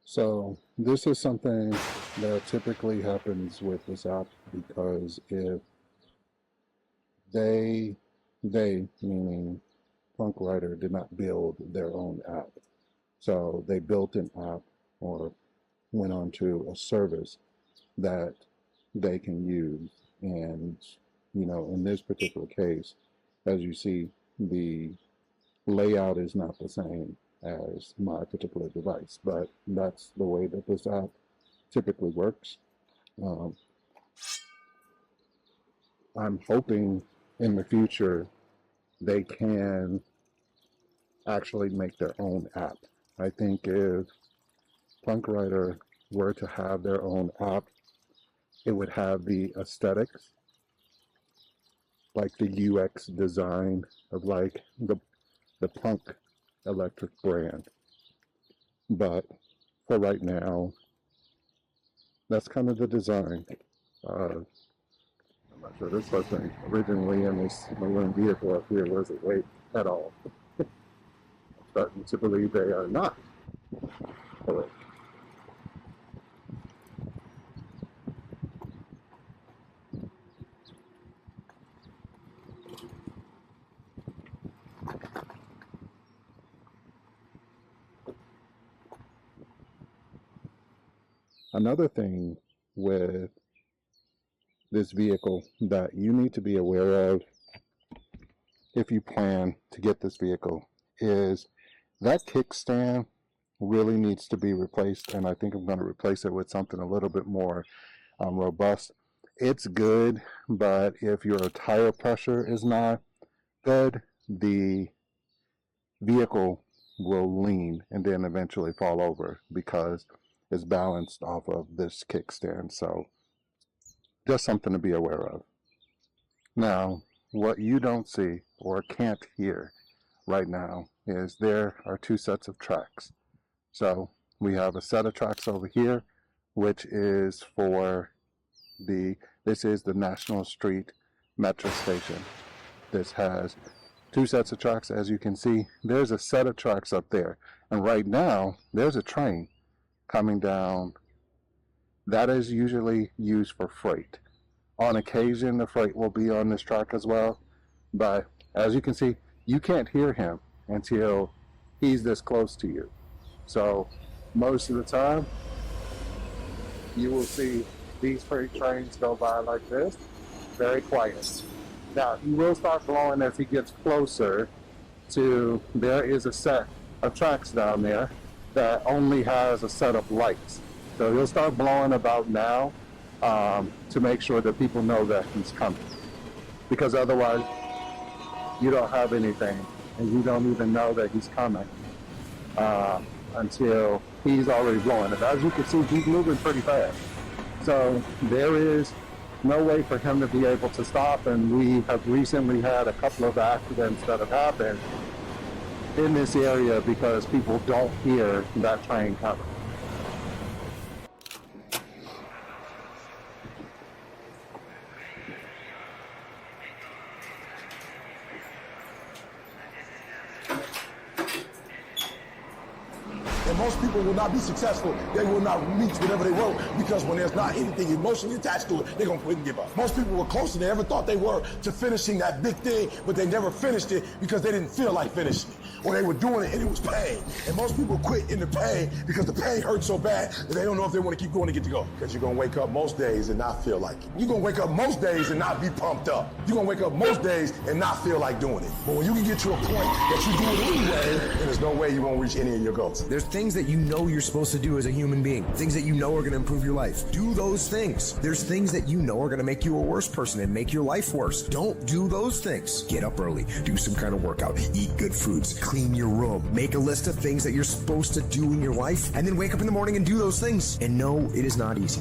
So this is something that typically happens with this app because if they meaning Punk Rider did not build their own app. So they built an app or went on to a service that they can use. And, in this particular case, as you see, the layout is not the same as my particular device, but that's the way that this app typically works. I'm hoping in the future they can actually make their own app. I think if Punk Rider were to have their own app, it would have the aesthetics, like the UX design of like the Punk electric brand. But for right now, that's kind of the design. I'm not sure this wasn't originally in this maroon vehicle up here was it weight at all. I'm starting to believe they are not. Correct. Another thing with this vehicle that you need to be aware of if you plan to get this vehicle is that kickstand really needs to be replaced, and I think I'm going to replace it with something a little bit more robust. It's good, but if your tire pressure is not good, the vehicle will lean and then eventually fall over because it's balanced off of this kickstand. So just something to be aware of. Now, what you don't see or can't hear right now is there are two sets of tracks. So we have a set of tracks over here, which is for this is the National Street Metro Station. This has two sets of tracks. As you can see, there's a set of tracks up there. And right now, there's a train coming down. That is usually used for freight. On occasion, the freight will be on this track as well. But as you can see, you can't hear him until he's this close to you. So most of the time, you will see these freight trains go by like this, very quiet. Now, he will start blowing as he gets closer to, there is a set of tracks down there that only has a set of lights. So he'll start blowing about now to make sure that people know that he's coming. Because otherwise, you don't have anything and you don't even know that he's coming until he's already blowing. And as you can see, he's moving pretty fast. So there is no way for him to be able to stop, and we have recently had a couple of accidents that have happened in this area because people don't hear that train coming. And most people will not be successful. They will not reach whatever they wrote because when there's not anything emotionally attached to it, they're going to quit and give up. Most people were closer than they ever thought they were to finishing that big thing, but they never finished it because they didn't feel like finishing it. Or they were doing it and it was pain. And most people quit in the pain because the pain hurts so bad that they don't know if they want to keep going to get to go. Because you're going to wake up most days and not feel like it. You're going to wake up most days and not be pumped up. You're going to wake up most days and not feel like doing it. But when you can get to a point that you do it anyway, then there's no way you won't reach any of your goals. There's things that you know you're supposed to do as a human being. Things that you know are going to improve your life. Do those things. There's things that you know are going to make you a worse person and make your life worse. Don't do those things. Get up early. Do some kind of workout. Eat good foods. Clean your room. Make a list of things that you're supposed to do in your life, and then wake up in the morning and do those things. And no, it is not easy.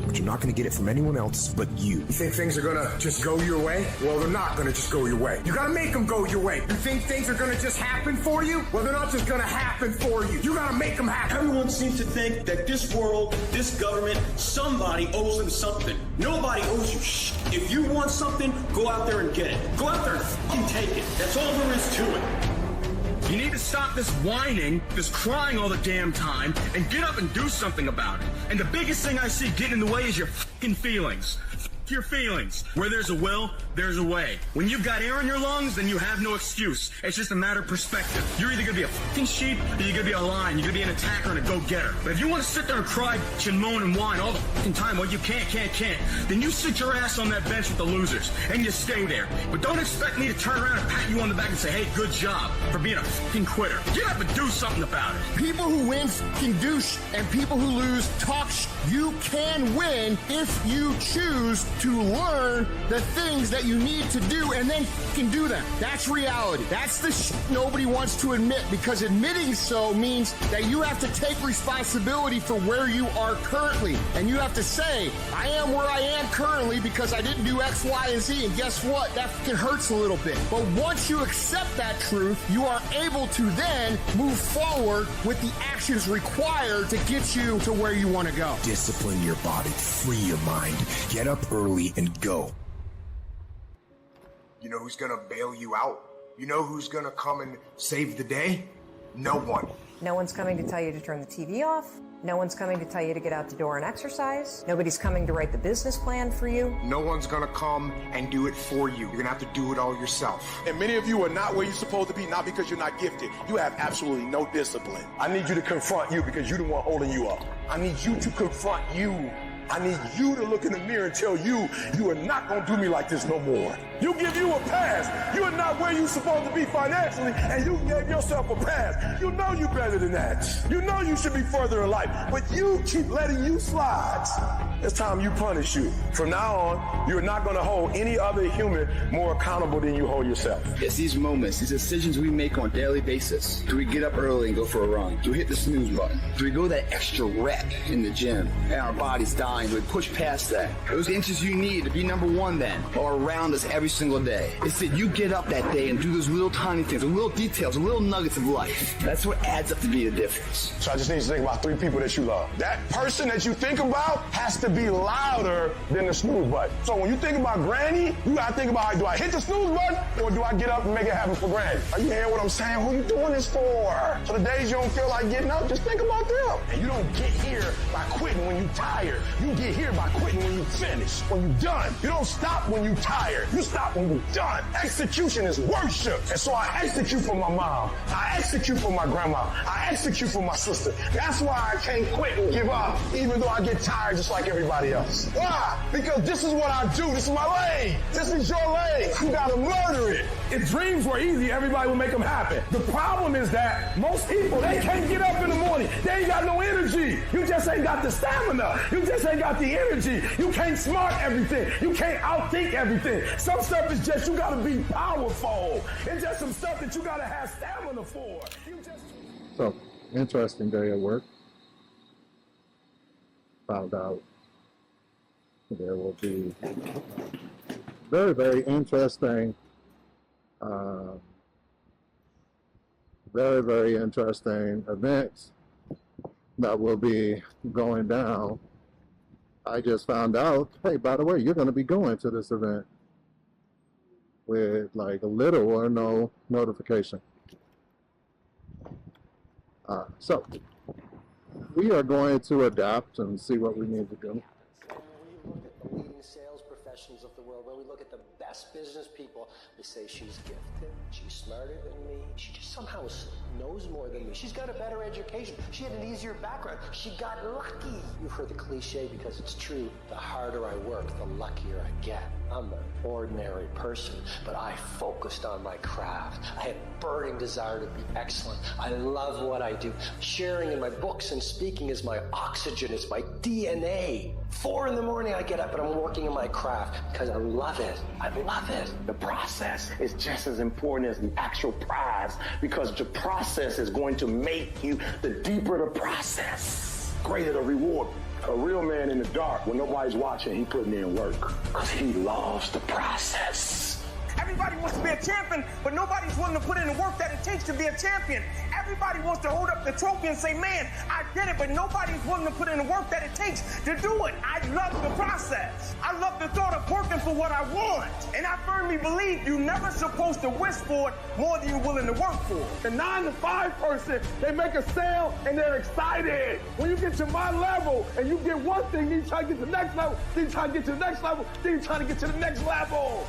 But you're not going to get it from anyone else but you. You think things are going to just go your way? Well, they're not going to just go your way. You got to make them go your way. You think things are going to just happen for you? Well, they're not just going to happen for you. You got to make them happen. Everyone seems to think that this world, this government, somebody owes them something. Nobody owes you shit. If you want something, go out there and get it. Go out there and fucking take it. That's all there is to it. You need to stop this whining, this crying all the damn time, and get up and do something about it. And the biggest thing I see getting in the way is your fucking feelings. Your feelings. Where there's a will, there's a way. When you've got air in your lungs, then you have no excuse. It's just a matter of perspective. You're either gonna be a fucking sheep, or you're gonna be a lion. You're gonna be an attacker and a go-getter. But if you want to sit there and cry, bitch, and moan and whine all the fucking time, well, you can't, then you sit your ass on that bench with the losers, and you stay there. But don't expect me to turn around and pat you on the back and say, hey, good job for being a fucking quitter. Get up and do something about it. People who win fucking douche, and people who lose talk You can win if you choose to learn the things that you need to do and then can do them. That's reality. That's the nobody wants to admit, because admitting so means that you have to take responsibility for where you are currently. And you have to say, I am where I am currently because I didn't do X, Y, and Z. And guess what? That fucking hurts a little bit. But once you accept that truth, you are able to then move forward with the actions required to get you to where you want to go. Discipline your body, free your mind, get up early and go. You know who's gonna bail you out? You know who's gonna come and save the day? No one. No one's coming to tell you to turn the TV off. No one's coming to tell you to get out the door and exercise. Nobody's coming to write the business plan for you. No one's gonna come and do it for you. You're gonna have to do it all yourself. And many of you are not where you're supposed to be, not because you're not gifted. You have absolutely no discipline. I need you to confront you because you're the one holding you up. I need you to confront you. I need you to look in the mirror and tell you, you are not going to do me like this no more. You give you a pass. You are not where you're supposed to be financially, and you gave yourself a pass. You know you're better than that. You know you should be further in life, but you keep letting you slide. It's time you punish you. From now on, you're not going to hold any other human more accountable than you hold yourself. It's these moments, these decisions we make on a daily basis. Do we get up early and go for a run? Do we hit the snooze button? Do we go that extra rep in the gym and our body's dying? Do we push past that? Those inches you need to be number one then are around us every single day. It's that you get up that day and do those little tiny things, the little details, the little nuggets of life. That's what adds up to be the difference. So I just need you to think about 3 people that you love. That person that you think about has to be louder than the snooze button. So when you think about Granny, you gotta think about, do I hit the snooze button or do I get up and make it happen for Granny? Are you hearing what I'm saying? Who are you doing this for? So the days you don't feel like getting up, just think about them. And you don't get here by quitting when you're tired. You get here by quitting when you finish, when you're done. You don't stop when you're tired. You stop when you're done. Execution is worship. And so I execute for my mom. I execute for my grandma. I execute for my sister. That's why I can't quit and give up, even though I get tired just like everybody else. Why? Because this is what I do. This is my lane. This is your lane. You gotta murder it. If dreams were easy, everybody would make them happen. The problem is that most people, they can't get up in the morning. They ain't got no energy. You just ain't got the stamina. You just ain't got the energy. You can't smart everything. You can't outthink everything. Some stuff is just, you gotta be powerful. It's just some stuff that you gotta have stamina for. So, interesting day at work. Found out there will be very, very interesting, very, very interesting events that will be going down. I just found out, hey, by the way, you're going to be going to this event with like little or no notification. So we are going to adapt and see what we need to do. When we look at the leading sales professionals of the world, when we look at the best business people, we say she's gifted, she's smarter than me, she just somehow knows more than me, she's got a better education, she had an easier background, she got lucky. You've heard the cliche because it's true, the harder I work, the luckier I get. I'm an ordinary person, but I focused on my craft. I had burning desire to be excellent. I love what I do. Sharing in my books and speaking is my oxygen, it's my DNA. 4 in the morning I get up and I'm working in my craft because I love it. I love it. The process is just as important as the actual prize, because the process is going to make you, the deeper the process, greater the reward. A real man in the dark, when nobody's watching, he putting in work because he loves the process. Everybody wants to be a champion, but nobody's willing to put in the work that it takes to be a champion. Everybody wants to hold up the trophy and say, man, I did it, but nobody's willing to put in the work that it takes to do it. I love the process. I love the thought of working for what I want. And I firmly believe you're never supposed to wish for it more than you're willing to work for it. The 9-to-5 person, they make a sale and they're excited. When you get to my level and you get one thing, then you try to get to the next level, then you try to get to the next level, then you try to get to the next level.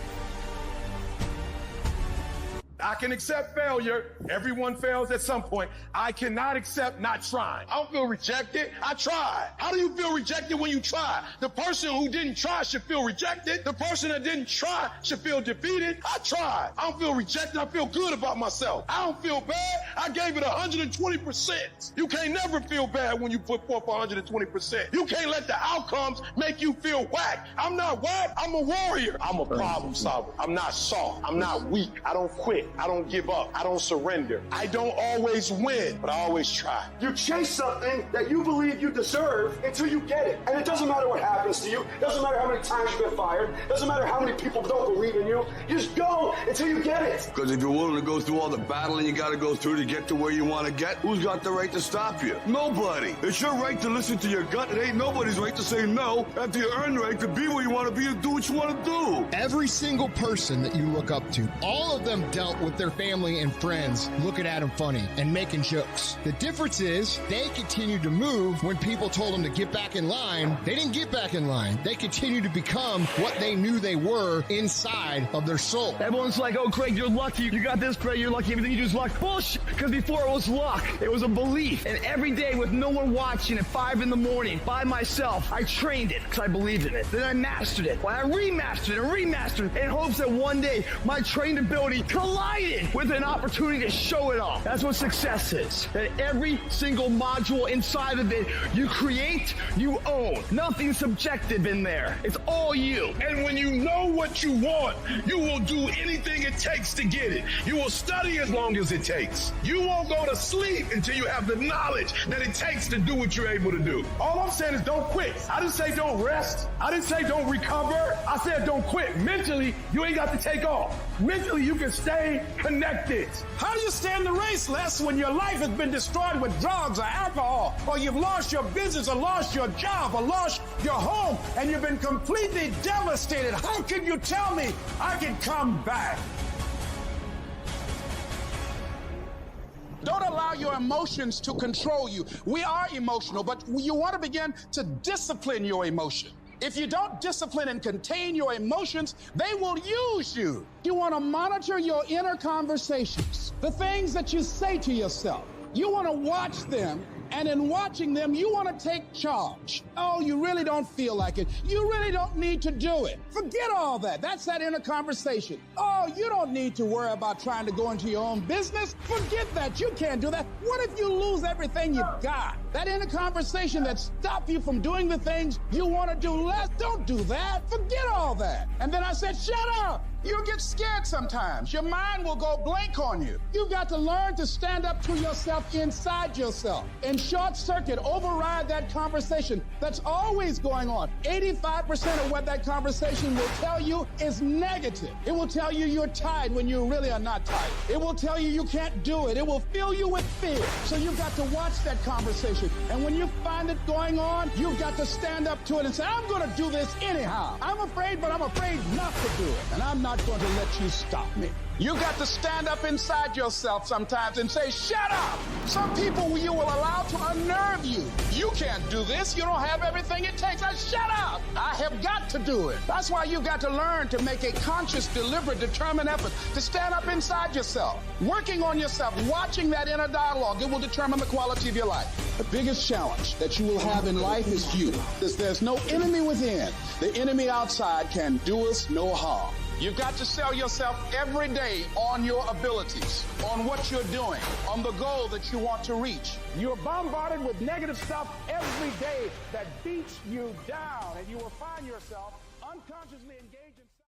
I can accept failure. Everyone fails at some point. I cannot accept not trying. I don't feel rejected. I tried. How do you feel rejected when you try? The person who didn't try should feel rejected. The person that didn't try should feel defeated. I tried. I don't feel rejected. I feel good about myself. I don't feel bad. I gave it 120%. You can't never feel bad when you put forth 120%. You can't let the outcomes make you feel whack. I'm not whack. I'm a warrior. I'm a problem solver. I'm not soft. I'm not weak. I don't quit. I don't give up. I don't surrender. I don't always win, but I always try. You chase something that you believe you deserve until you get it. And it doesn't matter what happens to you. It doesn't matter how many times you've been fired. It doesn't matter how many people don't believe in you. You just go until you get it. Because if you're willing to go through all the battling you got to go through to get to where you want to get, who's got the right to stop you? Nobody. It's your right to listen to your gut. It ain't nobody's right to say no after you earn the right to be where you want to be and do what you want to do. Every single person that you look up to, all of them dealt with their family and friends looking at them funny and making jokes. The difference is they continued to move when people told them to get back in line. They didn't get back in line. They continued to become what they knew they were inside of their soul. Everyone's like, oh, Craig, you're lucky. You got this, Craig. You're lucky. Everything you do is luck. Bullshit. Because before it was luck. It was a belief. And every day with no one watching at 5 in the morning by myself, I trained it because I believed in it. Then I mastered it. Well, I remastered it and remastered it in hopes that one day my trained ability collided with an opportunity to show it off. That's what success is. That every single module inside of it you create, you own. Nothing subjective in there. It's all you. And when you know what you want, you will do anything it takes to get it. You will study as long as it takes. You won't go to sleep until you have the knowledge that it takes to do what you're able to do. All I'm saying is don't quit. I didn't say don't rest. I didn't say don't recover. I said don't quit. Mentally, you ain't got to take off. Mentally, you can stay connected. How do you stand the race, Les, when your life has been destroyed with drugs or alcohol, or you've lost your business or lost your job or lost your home, and you've been completely devastated? How can you tell me I can come back? Don't allow your emotions to control you. We are emotional, but you want to begin to discipline your emotion. If you don't discipline and contain your emotions, they will use you. You want to monitor your inner conversations, the things that you say to yourself. You want to watch them, and in watching them, you want to take charge. Oh, you really don't feel like it. You really don't need to do it. Forget all that. That's that inner conversation. Oh, you don't need to worry about trying to go into your own business. Forget that. You can't do that. What if you lose everything you've got? That inner conversation that stops you from doing the things you want to do less. Don't do that. Forget all that. And then I said, shut up. You'll get scared sometimes. Your mind will go blank on you. You've got to learn to stand up to yourself inside yourself and short circuit, override that conversation that's always going on. 85% of what that conversation will tell you is negative. It will tell you you're tired when you really are not tired. It will tell you you can't do it. It will fill you with fear. So you've got to watch that conversation. And when you find it going on, you've got to stand up to it and say, I'm going to do this anyhow. I'm afraid, but I'm afraid not to do it. And I'm not going to let you stop me. You got to stand up inside yourself sometimes and say, shut up. Some people you will allow to unnerve you. You can't do this. You don't have everything it takes. Shut up. I have got to do it. That's why you got to learn to make a conscious, deliberate, determined effort to stand up inside yourself. Working on yourself, watching that inner dialogue, it will determine the quality of your life. The biggest challenge that you will have in life is you. There's no enemy within. The enemy outside can do us no harm. You've got to sell yourself every day on your abilities, on what you're doing, on the goal that you want to reach. You're bombarded with negative stuff every day that beats you down, and you will find yourself unconsciously engaged in